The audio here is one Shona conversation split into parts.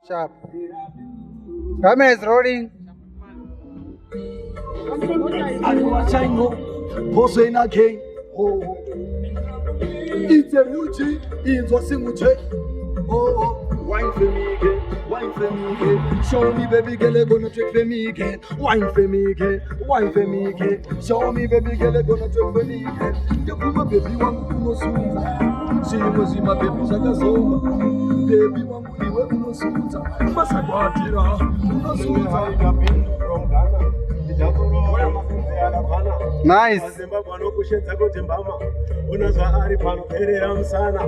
Sharp. Camera is rolling. It's a beauty, it's a single wine for me again, wine for me again. Show me baby girl, gonna trick for me again. Wine for me again, wine for me again. Show me baby girl, gonna trick for me again. You put my baby wangu kunosuza, simuzima baby zakazoma. Baby wangu niwe kunosuza, masakwatira kunosuza. Nice. Unazwa ari panoperera musana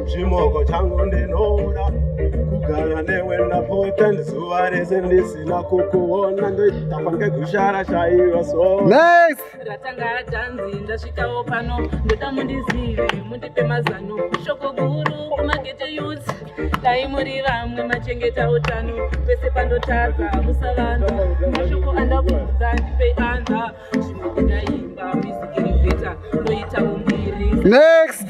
chimoko changu ndinoda kugara newe ndapota zuva rese ndisina kukuona ndoitafa ngekushara chaiva so Nice. Ratanga ratanzi ndasvikawo pano ndoda mundizive mundipe mazano shoko guru kumagete youth dai muri vamwe machengeta utano pese pandotadza musavanza mashoko andabvunza ndipe anza chinokudaimba misikirivheta noita umbiri. Next.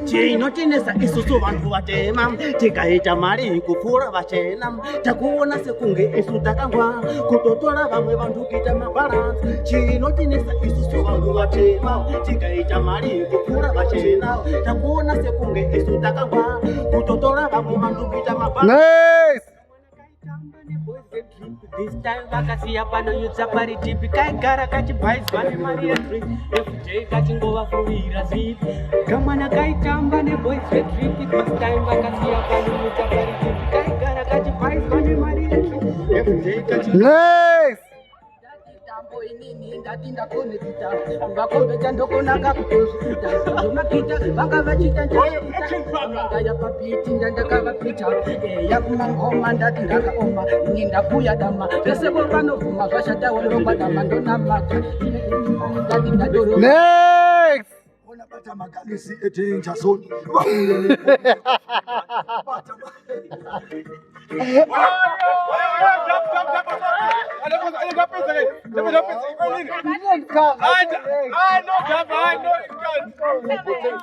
Chinotinesa isusu vanhu vatema tikaita mari kupfuura vachena takuona sekunge isu takangwa kutotora vamwe vanhu kuita mabhalansi. Chinotinesa isusu vanhu vatema tikaita mari kupfuura vachena takuona sekunge isu takangwa kutotora vamwe vanhu kuita mabhalansi. Nice. This time vakasiya pano yutsa pari tipi kaigara kachibhaizwa nemari yedrip everyday kachingova fuvira zipi kamwana kaitamba neboys vedrip. This time vakasiya pano yutsa pari tipi kaigara kachibhaizwa nemari yedrip everyday Nice. Tambo inini ndati ndakonekita ngakombecha ndokonaka kutozvita zomakita vanga vachita ndaya papiti ndandakavapita yakumangoma ndati ndakaoma ini ndakuya dama vese vo vanovhuma zvashatawo ndokwadama ndonamata ndati ndadoro. Next. Bata magalisi edanger zone. Come. I know.